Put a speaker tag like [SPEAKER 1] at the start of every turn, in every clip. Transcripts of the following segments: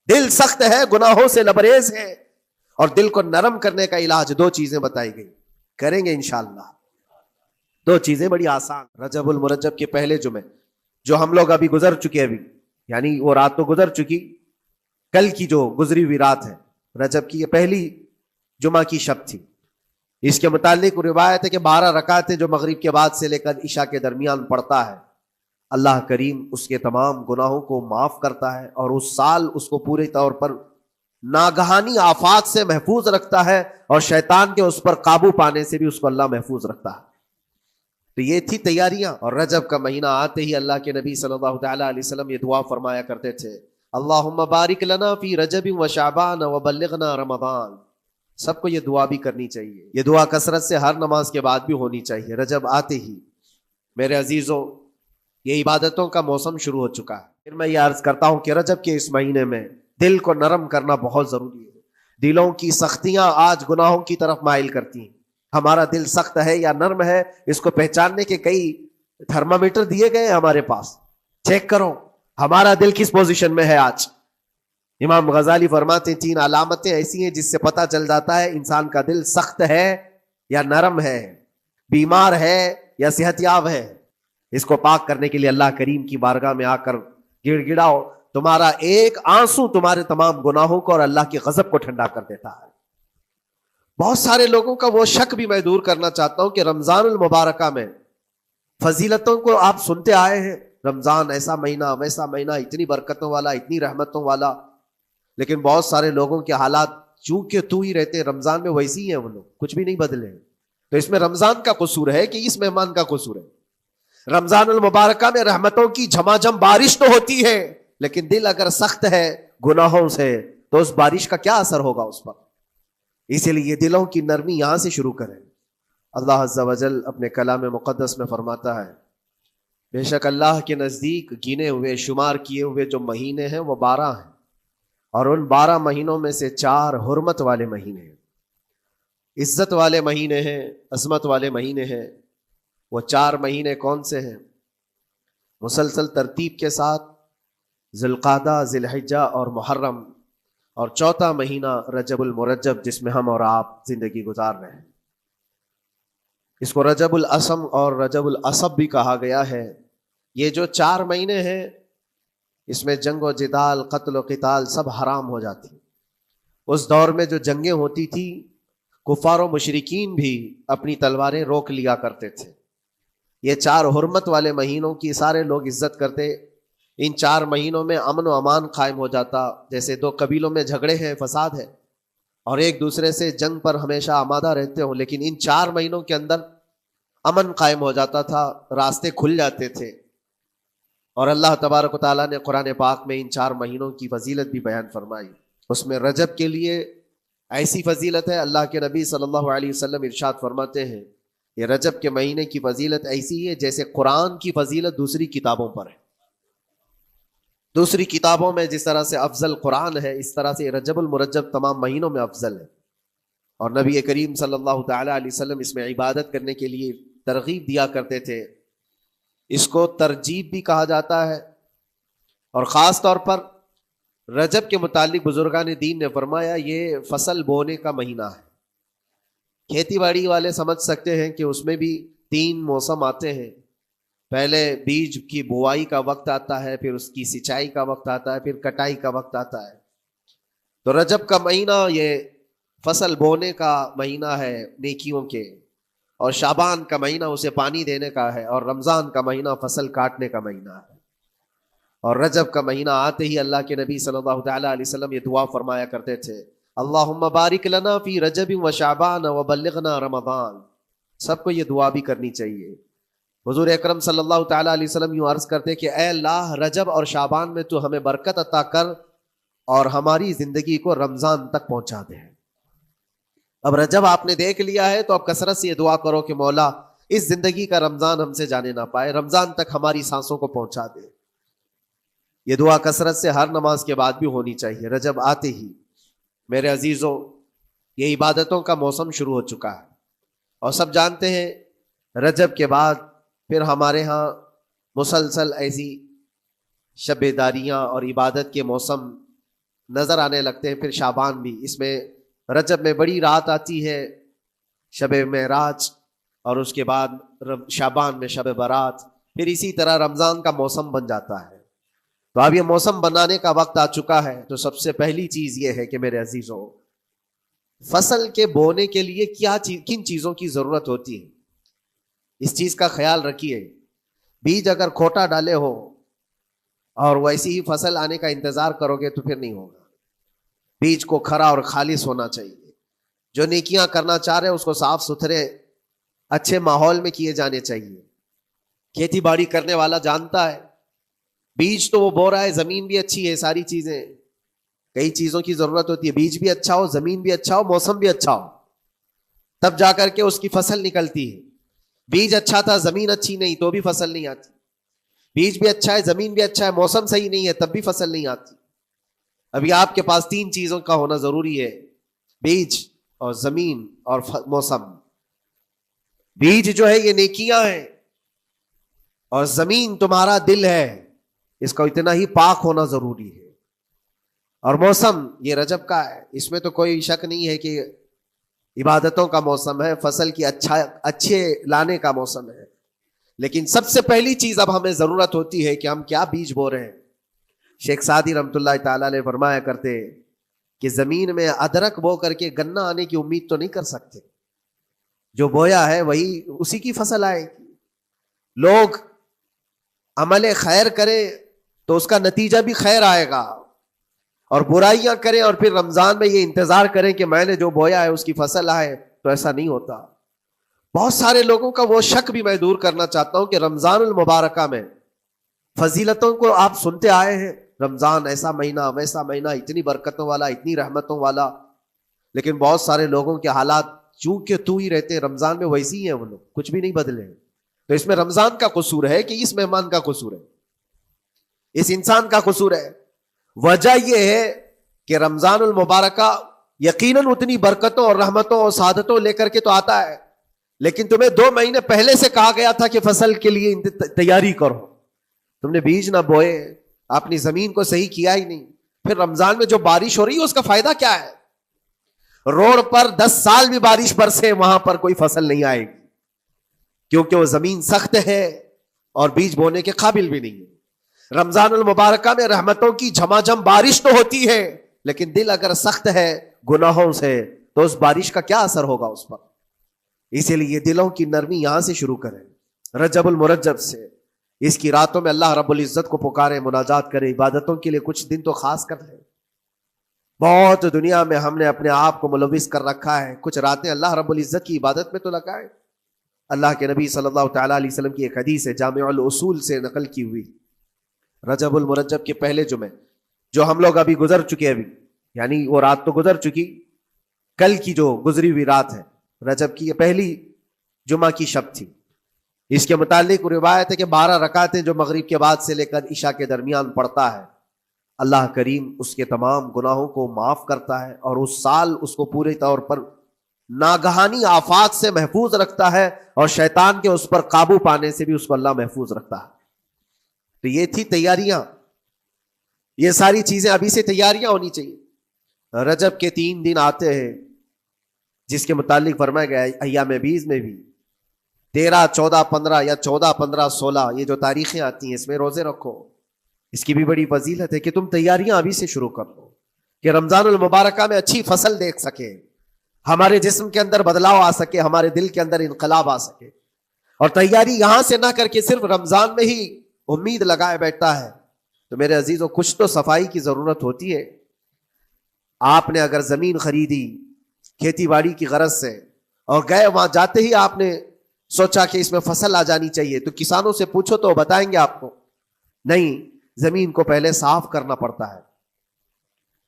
[SPEAKER 1] دل سخت ہے، گناہوں سے لبریز ہے، اور دل کو نرم کرنے کا علاج دو چیزیں بتائی گئی، کریں گے انشاءاللہ۔ دو چیزیں بڑی آسان۔ رجب المرجب کے پہلے جمعے جو ہم لوگ ابھی گزر چکے، ابھی یعنی وہ رات تو گزر چکی، کل کی جو گزری ہوئی رات ہے رجب کی، یہ پہلی جمعہ کی شب تھی۔ اس کے متعلق روایت ہے کہ 12 رکعتیں جو مغرب کے بعد سے لے کر عشاء کے درمیان پڑھتا ہے، اللہ کریم اس کے تمام گناہوں کو معاف کرتا ہے، اور اس سال اس کو پورے طور پر ناگہانی آفات سے محفوظ رکھتا ہے، اور شیطان کے اس پر قابو پانے سے بھی اس کو اللہ محفوظ رکھتا ہے۔ تو یہ تھی تیاریاں۔ اور رجب کا مہینہ آتے ہی اللہ کے نبی صلی اللہ تعالیٰ علیہ وسلم یہ دعا فرمایا کرتے تھے، اللہم بارک لنا فی رجب و شعبان و بلغنا رمضان۔ سب کو یہ دعا بھی کرنی چاہیے، یہ دعا کثرت سے ہر نماز کے بعد بھی ہونی چاہیے۔ رجب آتے ہی میرے عزیزوں یہ عبادتوں کا موسم شروع ہو چکا ہے۔ پھر میں یہ عرض کرتا ہوں کہ رجب کے اس مہینے میں دل کو نرم کرنا بہت ضروری ہے۔ دلوں کی سختیاں آج گناہوں کی طرف مائل کرتی ہیں۔ ہمارا دل سخت ہے یا نرم ہے، اس کو پہچاننے کے کئی تھرمامیٹر دیے گئے ہیں ہمارے پاس، چیک کرو ہمارا دل کس پوزیشن میں ہے آج۔ امام غزالی فرماتے ہیں 3 علامتیں ایسی ہیں جس سے پتہ چل جاتا ہے انسان کا دل سخت ہے یا نرم ہے، بیمار ہے یا صحت یاب ہے۔ اس کو پاک کرنے کے لیے اللہ کریم کی بارگاہ میں آ کر گڑ گڑاؤ، تمہارا ایک آنسو تمہارے تمام گناہوں کو اور اللہ کے غضب کو ٹھنڈا کر دیتا ہے۔ بہت سارے لوگوں کا وہ شک بھی میں دور کرنا چاہتا ہوں کہ رمضان المبارکہ میں فضیلتوں کو آپ سنتے آئے ہیں، رمضان ایسا مہینہ ویسا مہینہ، اتنی برکتوں والا، اتنی رحمتوں والا، لیکن بہت سارے لوگوں کے حالات چونکہ تو ہی رہتے رمضان میں ویسی ہی ہیں، وہ لوگ کچھ بھی نہیں بدلے۔ تو اس میں رمضان کا قصور ہے کہ اس مہمان کا قصور ہے؟ رمضان المبارکہ میں رحمتوں کی جھماجھم بارش تو ہوتی ہے، لیکن دل اگر سخت ہے گناہوں سے تو اس بارش کا کیا اثر ہوگا اس پر؟ اسی لیے دلوں کی نرمی یہاں سے شروع کریں۔ اللہ عز و جل اپنے کلام مقدس میں فرماتا ہے، بے شک اللہ کے نزدیک گنے ہوئے شمار کیے ہوئے جو مہینے ہیں وہ 12 ہیں، اور ان 12 مہینوں میں سے 4 حرمت والے مہینے ہیں، عزت والے مہینے ہیں، عظمت والے مہینے ہیں۔ وہ 4 مہینے کون سے ہیں؟ مسلسل ترتیب کے ساتھ ذی القعدہ، ذی الحجہ اور محرم، اور چوتھا مہینہ رجب المرجب جس میں ہم اور آپ زندگی گزار رہے ہیں۔ اس کو رجب الاسم اور رجب العصب بھی کہا گیا ہے۔ یہ جو 4 مہینے ہیں اس میں جنگ و جدال، قتل و قتال سب حرام ہو جاتی۔ اس دور میں جو جنگیں ہوتی تھی کفار و مشرکین بھی اپنی تلواریں روک لیا کرتے تھے۔ یہ 4 حرمت والے مہینوں کی سارے لوگ عزت کرتے۔ ان 4 مہینوں میں امن و امان قائم ہو جاتا، جیسے 2 قبیلوں میں جھگڑے ہیں، فساد ہے، اور ایک دوسرے سے جنگ پر ہمیشہ آمادہ رہتے ہوں، لیکن ان 4 مہینوں کے اندر امن قائم ہو جاتا تھا، راستے کھل جاتے تھے۔ اور اللہ تبارک و تعالیٰ نے قرآن پاک میں ان 4 مہینوں کی فضیلت بھی بیان فرمائی۔ اس میں رجب کے لیے ایسی فضیلت ہے، اللہ کے نبی صلی اللہ علیہ وسلم ارشاد فرماتے ہیں یہ رجب کے مہینے کی فضیلت ایسی ہے جیسے قرآن کی فضیلت دوسری کتابوں پر ہے۔ دوسری کتابوں میں جس طرح سے افضل قرآن ہے، اس طرح سے رجب المرجب تمام مہینوں میں افضل ہے۔ اور نبی کریم صلی اللہ تعالیٰ علیہ وسلم اس میں عبادت کرنے کے لیے ترغیب دیا کرتے تھے۔ اس کو ترجیب بھی کہا جاتا ہے، اور خاص طور پر رجب کے متعلق بزرگان دین نے فرمایا یہ فصل بونے کا مہینہ ہے۔ کھیتی باڑی والے سمجھ سکتے ہیں کہ اس میں بھی 3 موسم آتے ہیں، پہلے بیج کی بوائی کا وقت آتا ہے، پھر اس کی سچائی کا وقت آتا ہے، پھر کٹائی کا وقت آتا ہے۔ تو رجب کا مہینہ یہ فصل بونے کا مہینہ ہے نیکیوں کے، اور شعبان کا مہینہ اسے پانی دینے کا ہے، اور رمضان کا مہینہ فصل کاٹنے کا مہینہ ہے۔ اور رجب کا مہینہ آتے ہی اللہ کے نبی صلی اللہ تعالیٰ علیہ وسلم یہ دعا فرمایا کرتے تھے، اللہم بارک لنا فی رجب و شعبان و بلغنا رمضان۔ سب کو یہ دعا بھی کرنی چاہیے۔ حضور اکرم صلی اللہ تعالیٰ علیہ وسلم یوں عرض کرتے کہ اے اللہ رجب اور شعبان میں تو ہمیں برکت عطا کر اور ہماری زندگی کو رمضان تک پہنچا دے۔ اب رجب آپ نے دیکھ لیا ہے تو اب کثرت سے یہ دعا کرو کہ مولا اس زندگی کا رمضان ہم سے جانے نہ پائے، رمضان تک ہماری سانسوں کو پہنچا دے۔ یہ دعا کثرت سے ہر نماز کے بعد بھی ہونی چاہیے۔ رجب آتے ہی میرے عزیزوں یہ عبادتوں کا موسم شروع ہو چکا ہے، اور سب جانتے ہیں رجب کے بعد پھر ہمارے ہاں مسلسل ایسی شب داریاں اور عبادت کے موسم نظر آنے لگتے ہیں. پھر شعبان بھی, اس میں رجب میں بڑی رات آتی ہے, شب معراج, اور اس کے بعد شعبان میں شب برات. پھر اسی طرح رمضان کا موسم بن جاتا ہے. تو اب یہ موسم بنانے کا وقت آ چکا ہے. تو سب سے پہلی چیز یہ ہے کہ میرے عزیزوں, فصل کے بونے کے لیے کن چیزوں کی ضرورت ہوتی ہے, اس چیز کا خیال رکھیے. بیج اگر کھوٹا ڈالے ہو اور ویسی ہی فصل آنے کا انتظار کرو گے تو پھر نہیں ہوگا. بیج کو کھرا اور خالص ہونا چاہیے. جو نیکیاں کرنا چاہ رہے ہیں اس کو صاف ستھرے اچھے ماحول میں کیے جانے چاہیے. کھیتی باڑی کرنے والا جانتا ہے, بیج تو وہ بو رہا ہے, زمین بھی اچھی ہے, ساری چیزیں, کئی چیزوں کی ضرورت ہوتی ہے. بیج بھی اچھا ہو, زمین بھی اچھا ہو, موسم بھی اچھا ہو, تب جا کر کے اس کی فصل نکلتی ہے. بیج اچھا تھا, زمین اچھی نہیں, تو بھی فصل نہیں آتی. بیج بھی اچھا ہے, زمین بھی اچھا ہے, موسم صحیح نہیں ہے, تب بھی فصل نہیں آتی. ابھی آپ کے پاس 3 چیزوں کا ہونا ضروری ہے, بیج اور زمین اور موسم. بیج جو ہے یہ نیکیاں ہیں, اور زمین تمہارا دل ہے, اس کا اتنا ہی پاک ہونا ضروری ہے. اور موسم یہ رجب کا ہے, اس میں تو کوئی شک نہیں ہے کہ عبادتوں کا موسم ہے, فصل کی اچھے لانے کا موسم ہے. لیکن سب سے پہلی چیز اب ہمیں ضرورت ہوتی ہے کہ ہم کیا بیج بو رہے ہیں. شیخ سعدی رحمۃ اللہ تعالی علیہ فرمایا کرتے کہ زمین میں ادرک بو کر کے گنا آنے کی امید تو نہیں کر سکتے. جو بویا ہے وہی اسی کی فصل آئے گی. لوگ عمل خیر کرے تو اس کا نتیجہ بھی خیر آئے گا, اور برائیاں کریں اور پھر رمضان میں یہ انتظار کریں کہ میں نے جو بویا ہے اس کی فصل آئے, تو ایسا نہیں ہوتا. بہت سارے لوگوں کا وہ شک بھی میں دور کرنا چاہتا ہوں کہ رمضان المبارکہ میں فضیلتوں کو آپ سنتے آئے ہیں, رمضان ایسا مہینہ, ویسا مہینہ, اتنی برکتوں والا, اتنی رحمتوں والا, لیکن بہت سارے لوگوں کے حالات چونکہ تو ہی رہتے ہیں رمضان میں ویسی ہی ہیں, وہ لوگ کچھ بھی نہیں بدلے. تو اس میں رمضان کا قصور ہے کہ اس مہمان کا قصور ہے, اس انسان کا قصور ہے؟ وجہ یہ ہے کہ رمضان المبارکہ یقیناً اتنی برکتوں اور رحمتوں اور سعادتوں لے کر کے تو آتا ہے, لیکن تمہیں 2 مہینے پہلے سے کہا گیا تھا کہ فصل کے لیے تیاری کرو. تم نے بیج نہ بوئے, اپنی زمین کو صحیح کیا ہی نہیں. پھر رمضان میں جو بارش ہو رہی ہے اس کا فائدہ کیا ہے؟ روڈ پر 10 سال بھی بارش برسے وہاں پر کوئی فصل نہیں آئے گی, کیونکہ وہ زمین سخت ہے اور بیج بونے کے قابل بھی نہیں ہے. رمضان المبارکہ میں رحمتوں کی جھماجھم بارش تو ہوتی ہے, لیکن دل اگر سخت ہے گناہوں سے تو اس بارش کا کیا اثر ہوگا اس پر. اسی لیے دلوں کی نرمی یہاں سے شروع کریں, رجب المرجب سے. اس کی راتوں میں اللہ رب العزت کو پکاریں, مناجات کریں, عبادتوں کے لیے کچھ دن تو خاص کر لیں. بہت دنیا میں ہم نے اپنے آپ کو ملوث کر رکھا ہے, کچھ راتیں اللہ رب العزت کی عبادت میں تو لگائیں. اللہ کے نبی صلی اللہ تعالیٰ علیہ وسلم کی ایک حدیث ہے, جامع الاصول سے نقل کی ہوئی, رجب المرجب کے پہلے جمعے جو ہم لوگ ابھی گزر چکے, ابھی یعنی وہ رات تو گزر چکی, کل کی جو گزری ہوئی رات ہے رجب کی, یہ پہلی جمعہ کی شب تھی. اس کے متعلق روایت ہے کہ 12 رکعتیں جو مغرب کے بعد سے لے کر عشاء کے درمیان پڑھتا ہے, اللہ کریم اس کے تمام گناہوں کو معاف کرتا ہے, اور اس سال اس کو پورے طور پر ناگہانی آفات سے محفوظ رکھتا ہے, اور شیطان کے اس پر قابو پانے سے بھی اس کو اللہ محفوظ رکھتا ہے. تو یہ تھی تیاریاں, یہ ساری چیزیں ابھی سے تیاریاں ہونی چاہیے. رجب کے 3 دن آتے ہیں جس کے متعلق فرمایا گیا ہے ایام بیز میں بھی 13, 14, 15 یا 14, 15, 16 یہ جو تاریخیں آتی ہیں اس میں روزے رکھو. اس کی بھی بڑی فضیلت ہے کہ تم تیاریاں ابھی سے شروع کر دو کہ رمضان المبارکہ میں اچھی فصل دیکھ سکے, ہمارے جسم کے اندر بدلاؤ آ سکے, ہمارے دل کے اندر انقلاب آ سکے. اور تیاری یہاں سے نہ کر کے صرف رمضان میں ہی امید لگائے بیٹھتا ہے تو میرے عزیزوں کچھ تو صفائی کی ضرورت ہوتی ہے. آپ نے اگر زمین خریدی کھیتی باڑی کی غرض سے اور گئے, وہاں جاتے ہی آپ نے سوچا کہ اس میں فصل آ جانی چاہیے, تو کسانوں سے پوچھو تو بتائیں گے آپ کو نہیں, زمین کو پہلے صاف کرنا پڑتا ہے,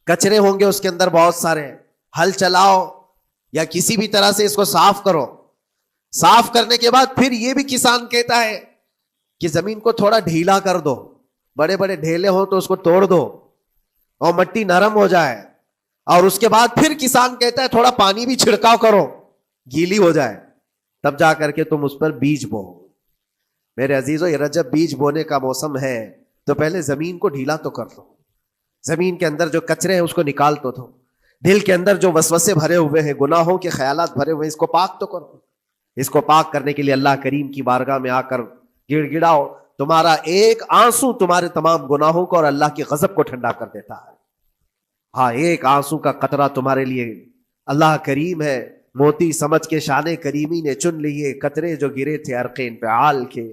[SPEAKER 1] کچرے ہوں گے اس کے اندر بہت سارے, ہل چلاؤ یا کسی بھی طرح سے اس کو صاف کرو. صاف کرنے کے بعد پھر یہ بھی کسان کہتا ہے کہ زمین کو تھوڑا ڈھیلا کر دو, بڑے بڑے ڈھیلے ہوں تو اس کو توڑ دو اور مٹی نرم ہو جائے, اور اس کے بعد پھر کسان کہتا ہے تھوڑا پانی بھی چھڑکاؤ کرو, گیلی ہو جائے, تب جا کر کے تم اس پر بیج بو. میرے عزیزو یہ رجب بیج بونے کا موسم ہے, تو پہلے زمین کو ڈھیلا تو کر دو. زمین کے اندر جو کچرے ہیں اس کو نکال تو دو، دل کے اندر جو وسوسے بھرے ہوئے ہیں، گناہوں کے خیالات بھرے ہوئے ہیں، اس کو پاک تو کرو۔ اس کو پاک کرنے کے لیے اللہ کریم کی بارگاہ میں آ کر گڑ گڑاؤ، تمہارا ایک آنسو تمہارے تمام گناہوں کو اور اللہ کی غضب کو ٹھنڈا کر دیتا ہے۔ ہاں، ایک آنسو کا قطرہ تمہارے لیے اللہ کریم ہے، موتی سمجھ کے شان کریمی نے چن لیے قطرے جو گرے تھے عرقین پہ آل کے۔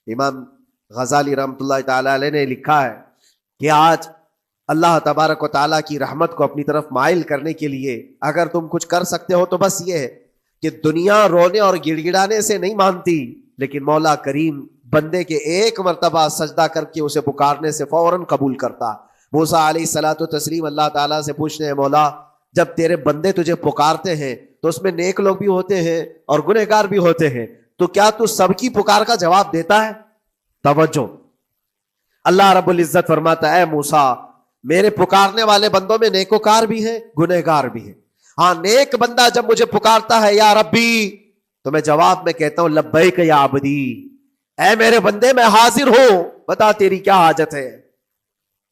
[SPEAKER 1] امام غزالی رحمۃ اللہ تعالی علیہ نے لکھا ہے کہ آج اللہ تبارک و تعالیٰ کی رحمت کو اپنی طرف مائل کرنے کے لیے اگر تم کچھ کر سکتے ہو تو بس یہ ہے کہ دنیا رونے اور گڑ گڑانے سے نہیں مانتی، لیکن مولا کریم بندے کے ایک مرتبہ سجدہ کر کے اسے پکارنے سے فوراً قبول کرتا۔ موسیٰ علیہ الصلوۃ والتسلیم اللہ تعالیٰ سے پوچھتے ہیں، مولا جب تیرے بندے تجھے پکارتے ہیں تو اس میں نیک لوگ بھی ہوتے ہیں اور گنہگار بھی ہوتے ہیں، تو کیا تو سب کی پکار کا جواب دیتا ہے؟ توجہ، اللہ رب العزت فرماتا ہے، اے موسیٰ میرے پکارنے والے بندوں میں نیکوکار بھی ہیں، گنہگار بھی ہیں۔ ہاں، نیک بندہ جب مجھے پکارتا ہے یا ربی، تو میں جواب میں کہتا ہوں لبیک یا عبدی، اے میرے بندے میں حاضر ہوں، بتا تیری کیا حاجت ہے۔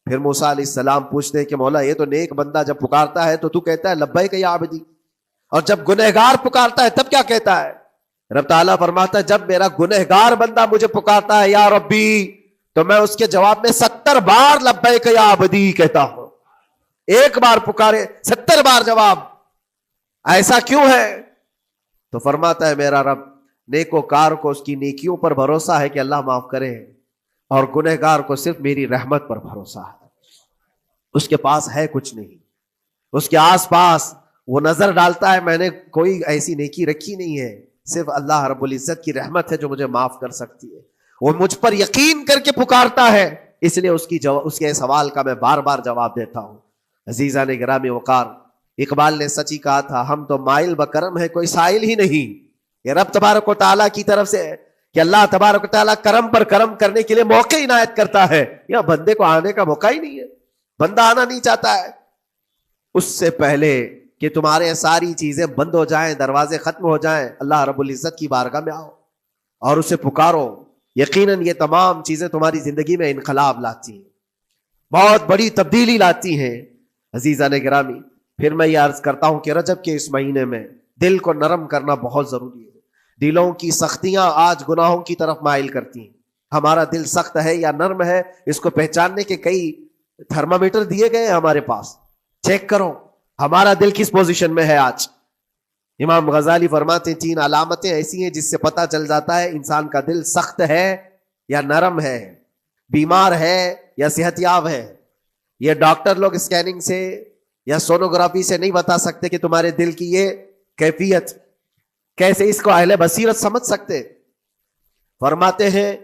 [SPEAKER 1] پھر موسیٰ علیہ السلام پوچھتے ہیں کہ مولا یہ تو نیک بندہ جب پکارتا ہے تو کہتا ہے لبیک یا عبدی، اور جب گنہگار پکارتا ہے تب کیا کہتا ہے؟ رب تعالیٰ فرماتا ہے جب میرا گنہگار بندہ مجھے پکارتا ہے یا ربی، تو میں اس کے جواب میں 70 بار لبیک یا عبدی کہتا ہوں۔ ایک بار پکارے 70 بار جواب، ایسا کیوں ہے؟ تو فرماتا ہے میرا رب نیکوکار کو اس کی نیکیوں پر بھروسہ ہے کہ اللہ معاف کرے، اور گنہگار کو صرف میری رحمت پر بھروسہ ہے۔ اس کے پاس ہے کچھ نہیں، اس کے آس پاس وہ نظر ڈالتا ہے میں نے کوئی ایسی نیکی رکھی نہیں ہے، صرف اللہ رب العزت کی رحمت ہے جو مجھے معاف کر سکتی ہے۔ وہ مجھ پر یقین کر کے پکارتا ہے، اس لیے اس کے سوال کا میں بار بار جواب دیتا ہوں۔ عزیزان گرامی وقار، اقبال نے سچ ہی کہا تھا، ہم تو مائل بکرم ہے کوئی سائل ہی نہیں۔ یہ رب تبارک و تعالیٰ کی طرف سے کہ اللہ تبارک و تعالیٰ کرم پر کرم کرنے کے لیے موقع عنایت کرتا ہے، یا بندے کو آنے کا موقع ہی نہیں ہے، بندہ آنا نہیں چاہتا ہے۔ اس سے پہلے کہ تمہارے ساری چیزیں بند ہو جائیں، دروازے ختم ہو جائیں، اللہ رب العزت کی بارگاہ میں آؤ اور اسے پکارو، یقیناً یہ تمام چیزیں تمہاری زندگی میں انقلاب لاتی ہیں، بہت بڑی تبدیلی لاتی ہیں۔ عزیزان گرامی، پھر میں یہ عرض کرتا ہوں کہ رجب کے اس مہینے میں دل کو نرم کرنا بہت ضروری ہے۔ دلوں کی سختیاں آج گناہوں کی طرف مائل کرتی ہیں۔ ہمارا دل سخت ہے یا نرم ہے، اس کو پہچاننے کے کئی تھرمامیٹر دیے گئے ہیں ہمارے پاس، چیک کرو ہمارا دل کس پوزیشن میں ہے آج۔ امام غزالی فرماتے ہیں 3 علامتیں ایسی ہیں جس سے پتہ چل جاتا ہے انسان کا دل سخت ہے یا نرم ہے، بیمار ہے یا صحت یاب ہے۔ یہ ڈاکٹر لوگ اسکیننگ سے یا سونوگرافی سے نہیں بتا سکتے کہ تمہارے دل کی یہ کیفیت، کیسے اس کو اہل بصیرت سمجھ سکتے؟ فرماتے ہیں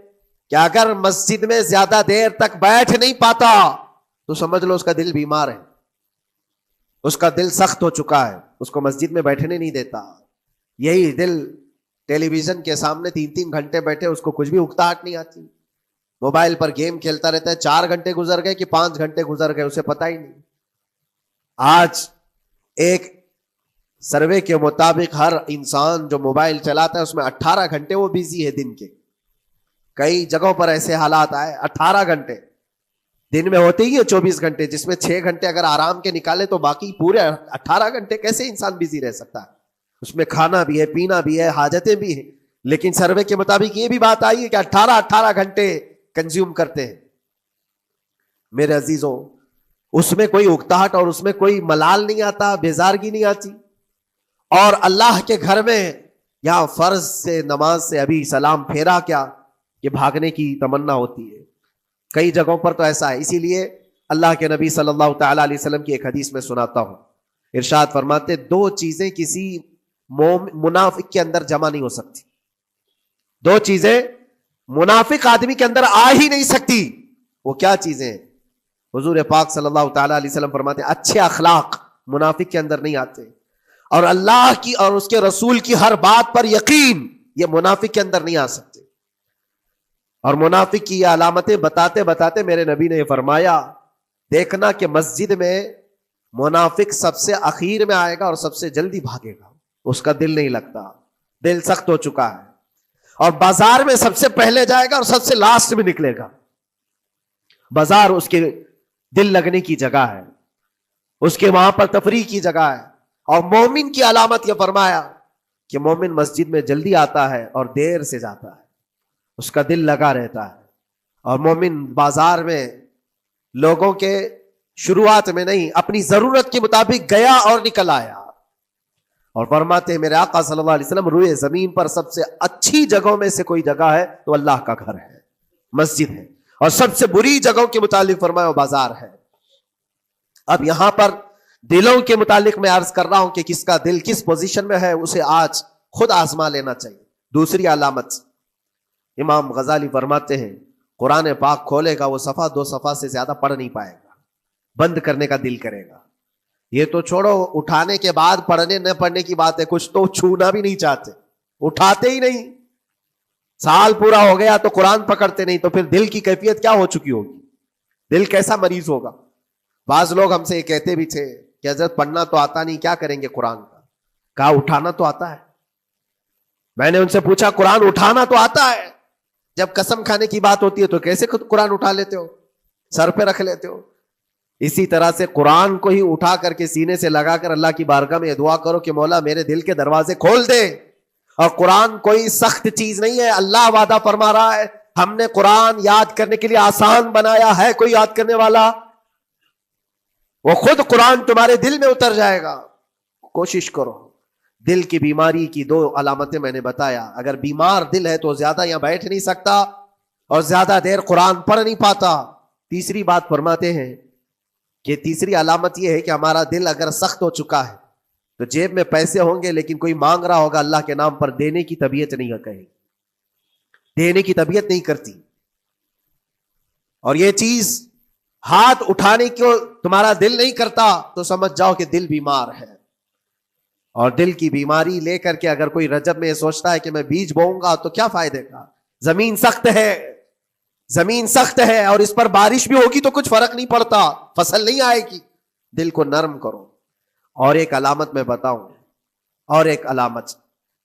[SPEAKER 1] کہ اگر مسجد میں زیادہ دیر تک بیٹھ نہیں پاتا تو سمجھ لو اس کا دل بیمار ہے، اس کا دل سخت ہو چکا ہے، اس کو مسجد میں بیٹھنے نہیں دیتا۔ یہی دل ٹیلی ویژن کے سامنے 3 گھنٹے بیٹھے، اس کو کچھ بھی اکتاہٹ نہیں آتی، موبائل پر گیم کھیلتا رہتا ہے، 4 گھنٹے گزر گئے کہ 5 گھنٹے گزر گئے اسے پتہ ہی نہیں۔ آج ایک سروے کے مطابق ہر انسان جو موبائل چلاتا ہے اس میں 18 گھنٹے وہ بیزی ہے دن کے۔ کئی جگہوں پر ایسے حالات آئے 18 گھنٹے دن میں ہوتے ہی ہے 24 گھنٹے، جس میں 6 گھنٹے اگر آرام کے نکالے تو باقی پورے 18 گھنٹے کیسے انسان بیزی رہ سکتا ہے؟ اس میں کھانا بھی ہے، پینا بھی ہے، حاجتیں بھی ہیں، لیکن سروے کے مطابق یہ بھی بات آئی ہے کہ 18 گھنٹے کنزیوم کرتے ہیں۔ میرے عزیزوں، اس میں کوئی اکتاہٹ اور اس میں کوئی ملال نہیں آتا، بیزارگی نہیں آتی، اور اللہ کے گھر میں یا فرض سے نماز سے ابھی سلام پھیرا کیا کہ بھاگنے کی تمنا ہوتی ہے۔ کئی جگہوں پر تو ایسا ہے، اسی لیے اللہ کے نبی صلی اللہ تعالی علیہ وسلم کی ایک حدیث میں سناتا ہوں، ارشاد فرماتے 2 چیزیں کسی منافق کے اندر جمع نہیں ہو سکتی، 2 چیزیں منافق آدمی کے اندر آ ہی نہیں سکتی۔ وہ کیا چیزیں ہیں؟ حضور پاک صلی اللہ تعالی علیہ وسلم فرماتے ہیں اچھے اخلاق منافق کے اندر نہیں آتے، اور اللہ کی اور اس کے رسول کی ہر بات پر یقین، یہ منافق کے اندر نہیں آ سکتے۔ اور منافق کی یہ علامتیں بتاتے بتاتے میرے نبی نے یہ فرمایا، دیکھنا کہ مسجد میں منافق سب سے اخیر میں آئے گا اور سب سے جلدی بھاگے گا، اس کا دل نہیں لگتا، دل سخت ہو چکا ہے، اور بازار میں سب سے پہلے جائے گا اور سب سے لاسٹ میں نکلے گا۔ بازار اس کے دل لگنے کی جگہ ہے، اس کے وہاں پر تفریح کی جگہ ہے. اور مومن کی علامت یہ فرمایا کہ مومن مسجد میں جلدی آتا ہے اور دیر سے جاتا ہے، اس کا دل لگا رہتا ہے. اور مومن بازار میں لوگوں کے شروعات میں نہیں، اپنی ضرورت کے مطابق گیا اور نکل آیا. اور فرماتے ہیں میرے آقا صلی اللہ علیہ وسلم، روئے زمین پر سب سے اچھی جگہوں میں سے کوئی جگہ ہے تو اللہ کا گھر ہے، مسجد ہے. اور سب سے بری جگہوں کے متعلق فرمایا وہ بازار ہے. اب یہاں پر دلوں کے متعلق میں عرض کر رہا ہوں کہ کس کا دل کس پوزیشن میں ہے، اسے آج خود آزما لینا چاہیے. دوسری علامت، امام غزالی فرماتے ہیں قرآن پاک کھولے گا وہ صفحہ 2 صفحہ سے زیادہ پڑھ نہیں پائے گا، بند کرنے کا دل کرے گا. یہ تو چھوڑو اٹھانے کے بعد پڑھنے نہ پڑھنے کی بات ہے، کچھ تو چھونا بھی نہیں چاہتے، اٹھاتے ہی نہیں. سال پورا ہو گیا تو قرآن پکڑتے نہیں، تو پھر دل کی کیفیت کیا ہو چکی ہوگی، دل کیسا مریض ہوگا. بعض لوگ ہم سے یہ کہتے بھی تھے کہ حضرت پڑھنا تو آتا نہیں، کیا کریں گے قرآن کا. کہا اٹھانا تو آتا ہے. میں نے ان سے پوچھا قرآن اٹھانا تو آتا ہے، جب قسم کھانے کی بات ہوتی ہے تو کیسے قرآن اٹھا لیتے ہو، سر پہ رکھ لیتے ہو. اسی طرح سے قرآن کو ہی اٹھا کر کے سینے سے لگا کر اللہ کی بارگاہ میں دعا کرو کہ مولا میرے دل کے دروازے کھول دے. اور قرآن کوئی سخت چیز نہیں ہے، اللہ وعدہ فرما رہا ہے ہم نے قرآن یاد کرنے کے لیے آسان بنایا ہے. کوئی یاد کرنے والا، وہ خود قرآن تمہارے دل میں اتر جائے گا. کوشش کرو. دل کی بیماری کی 2 علامتیں میں نے بتایا. اگر بیمار دل ہے تو زیادہ یہاں بیٹھ نہیں سکتا اور زیادہ دیر قرآن پڑھ نہیں پاتا. تیسری بات فرماتے ہیں کہ تیسری علامت یہ ہے کہ ہمارا دل اگر سخت ہو چکا ہے تو جیب میں پیسے ہوں گے لیکن کوئی مانگ رہا ہوگا اللہ کے نام پر، دینے کی طبیعت نہیں کہیں، دینے کی طبیعت نہیں کرتی. اور یہ چیز ہاتھ اٹھانے کو تمہارا دل نہیں کرتا تو سمجھ جاؤ کہ دل بیمار ہے. اور دل کی بیماری لے کر کے اگر کوئی رجب میں سوچتا ہے کہ میں بیج بوؤں گا تو کیا فائدے کا، زمین سخت ہے، زمین سخت ہے اور اس پر بارش بھی ہوگی تو کچھ فرق نہیں پڑتا، فصل نہیں آئے گی. دل کو نرم کرو. اور ایک علامت میں بتاؤں، اور ایک علامت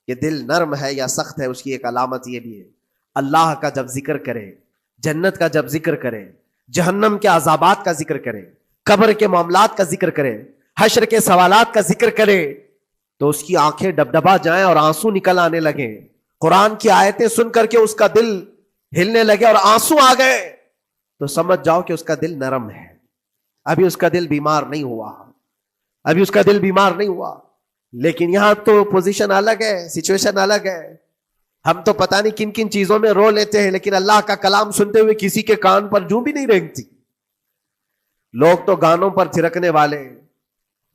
[SPEAKER 1] کہ دل نرم ہے یا سخت ہے، اس کی ایک علامت یہ بھی ہے، اللہ کا جب ذکر کرے، جنت کا جب ذکر کرے، جہنم کے عذابات کا ذکر کرے، قبر کے معاملات کا ذکر کرے، حشر کے سوالات کا ذکر کرے، تو اس کی آنکھیں ڈبڈبا جائیں اور آنسو نکل آنے لگیں. قرآن کی آیتیں سن کر کے اس کا دل ہلنے لگے اور آنسو آ گئے تو سمجھ جاؤ کہ اس کا دل نرم ہے. ابھی اس کا دل بیمار نہیں ہوا، ابھی اس کا دل بیمار نہیں ہوا. لیکن یہاں تو پوزیشن الگ ہے، سچویشن الگ ہے. ہم تو پتہ نہیں کن کن چیزوں میں رو لیتے ہیں لیکن اللہ کا کلام سنتے ہوئے کسی کے کان پر جوں بھی نہیں رینگتی. لوگ تو گانوں پر تھرکنے والے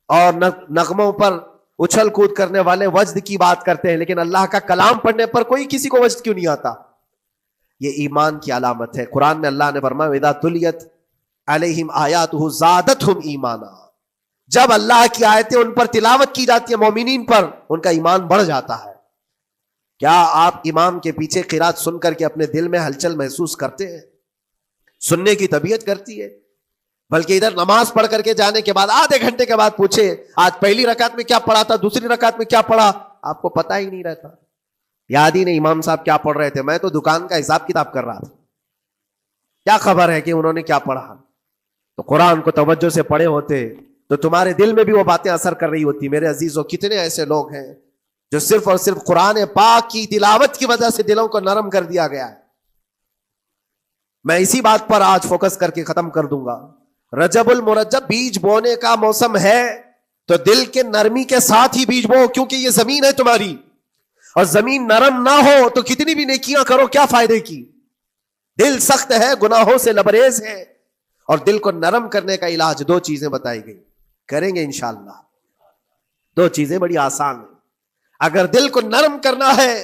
[SPEAKER 1] اور نغموں پر اچھل کود کرنے والے وجد کی بات کرتے ہیں، لیکن اللہ کا کلام پڑھنے پر کوئی کسی کو وجد کیوں نہیں آتا. یہ ایمان کی علامت ہے. قرآن میں اللہ نے فرمایا اذا تلیت علیہم آیاتہ زادتہم ایمانا، جب اللہ کی آیتیں ان پر تلاوت کی جاتی ہیں مومنین پر، ان کا ایمان بڑھ جاتا ہے. کیا آپ امام کے پیچھے قرات سن کر کے اپنے دل میں ہلچل محسوس کرتے ہیں؟ سننے کی طبیعت کرتی ہے. بلکہ ادھر نماز پڑھ کر کے جانے کے بعد آدھے گھنٹے کے بعد پوچھے آج پہلی رکعت میں کیا پڑھا تھا، دوسری رکعت میں کیا پڑھا، آپ کو پتہ ہی نہیں رہتا. یاد ہی نہیں امام صاحب کیا پڑھ رہے تھے، میں تو دکان کا حساب کتاب کر رہا تھا، کیا خبر ہے کہ انہوں نے کیا پڑھا. تو قرآن کو توجہ سے پڑھے ہوتے تو تمہارے دل میں بھی وہ باتیں اثر کر رہی ہوتی. میرے عزیزوں، کتنے ایسے لوگ ہیں جو صرف اور صرف قرآن پاک کی تلاوت کی وجہ سے دلوں کو نرم کر دیا گیا ہے. میں اسی بات پر آج فوکس کر کے ختم کر دوں گا. رجب المرجب بیج بونے کا موسم ہے تو دل کے نرمی کے ساتھ ہی بیج بو، کیونکہ یہ زمین ہے تمہاری، اور زمین نرم نہ ہو تو کتنی بھی نیکیاں کرو کیا فائدے کی. دل سخت ہے، گناہوں سے لبریز ہے، اور دل کو نرم کرنے کا علاج 2 چیزیں بتائی گئی، کریں گے انشاءاللہ. 2 چیزیں بڑی آسان ہیں. اگر دل کو نرم کرنا ہے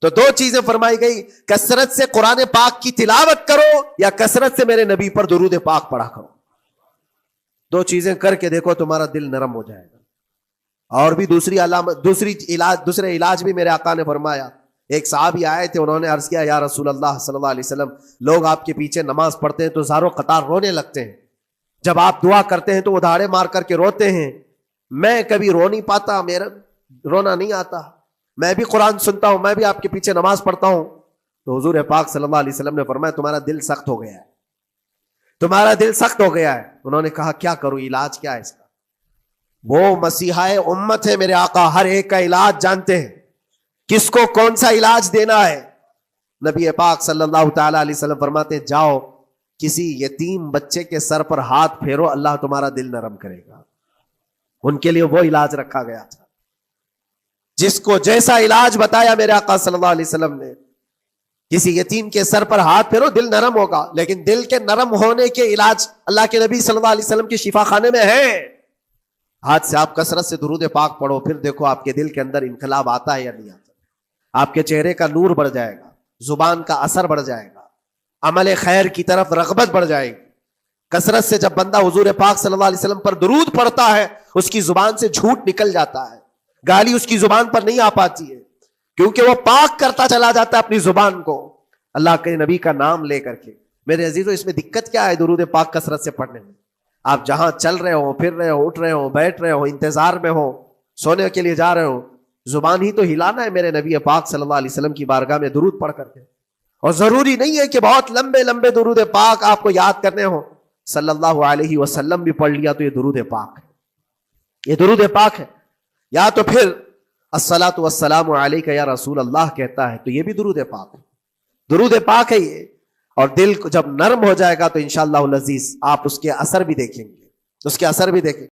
[SPEAKER 1] تو 2 چیزیں فرمائی گئی، کثرت سے قرآن پاک کی تلاوت کرو یا کثرت سے میرے نبی پر درود پاک پڑھا کرو. 2 چیزیں کر کے دیکھو تمہارا دل نرم ہو جائے گا. اور بھی دوسری علامت، دوسرے علاج بھی میرے آقا نے فرمایا. ایک صحابی آئے تھے، انہوں نے عرض کیا یا رسول اللہ صلی اللہ علیہ وسلم، لوگ آپ کے پیچھے نماز پڑھتے ہیں تو زاروں قطار رونے لگتے ہیں، جب آپ دعا کرتے ہیں تو وہ دھاڑے مار کر کے روتے ہیں. میں کبھی رو نہیں پاتا، میرا رونا نہیں آتا، میں بھی قرآن سنتا ہوں، میں بھی آپ کے پیچھے نماز پڑھتا ہوں. تو حضور پاک صلی اللہ علیہ وسلم نے فرمایا تمہارا دل سخت ہو گیا ہے، تمہارا دل سخت ہو گیا ہے. انہوں نے کہا کیا کروں, علاج کیا ہے اس کا؟ وہ مسیحا امت ہے میرے آقا, ہر ایک کا علاج جانتے ہیں, کس کو کون سا علاج دینا ہے. نبی پاک صلی اللہ تعالی علیہ وسلم فرماتے ہیں جاؤ کسی یتیم بچے کے سر پر ہاتھ پھیرو, اللہ تمہارا دل نرم کرے گا. ان کے لیے وہ علاج رکھا گیا تھا. جس کو جیسا علاج بتایا میرے آقا صلی اللہ علیہ وسلم نے, کسی یتیم کے سر پر ہاتھ پھیرو دل نرم ہوگا. لیکن دل کے نرم ہونے کے علاج اللہ کے نبی صلی اللہ علیہ وسلم کے شفا خانے میں ہے. ہاتھ سے آپ کثرت سے درود پاک پڑھو, پھر دیکھو آپ کے دل کے اندر انقلاب آتا ہے یا نہیں آتا. آپ کے چہرے کا نور بڑھ جائے گا, زبان کا اثر بڑھ جائے گا, عمل خیر کی طرف رغبت بڑھ جائے گی. کثرت سے جب بندہ حضور پاک صلی اللہ علیہ وسلم پر درود پڑھتا ہے, اس کی زبان سے جھوٹ نکل جاتا ہے, گالی اس کی زبان پر نہیں آ پاتی ہے, کیونکہ وہ پاک کرتا چلا جاتا ہے اپنی زبان کو اللہ کے نبی کا نام لے کر کے. میرے عزیزو, اس میں دقت کیا ہے درود پاک کثرت سے پڑھنے میں؟ آپ جہاں چل رہے ہو, پھر رہے ہو, اٹھ رہے ہو, بیٹھ رہے ہو, انتظار میں ہو, سونے کے لیے جا رہے ہو, زبان ہی تو ہلانا ہے میرے نبی پاک صلی اللہ علیہ وسلم کی بارگاہ میں درود پڑھ کر کے. اور ضروری نہیں ہے کہ بہت لمبے لمبے درود پاک آپ کو یاد کرنے ہو, صلی اللہ علیہ وسلم بھی پڑھ لیا تو یہ درود پاک ہے, یہ درود پاک ہے. یا تو پھر الصلاۃ والسلام علیک یا رسول اللہ کہتا ہے تو یہ بھی درود پاک ہے. درود پاک ہے یہ. اور دل کو جب نرم ہو جائے گا تو انشاءاللہ العزیز آپ اس کے اثر بھی دیکھیں گے, اس کے اثر بھی دیکھیں.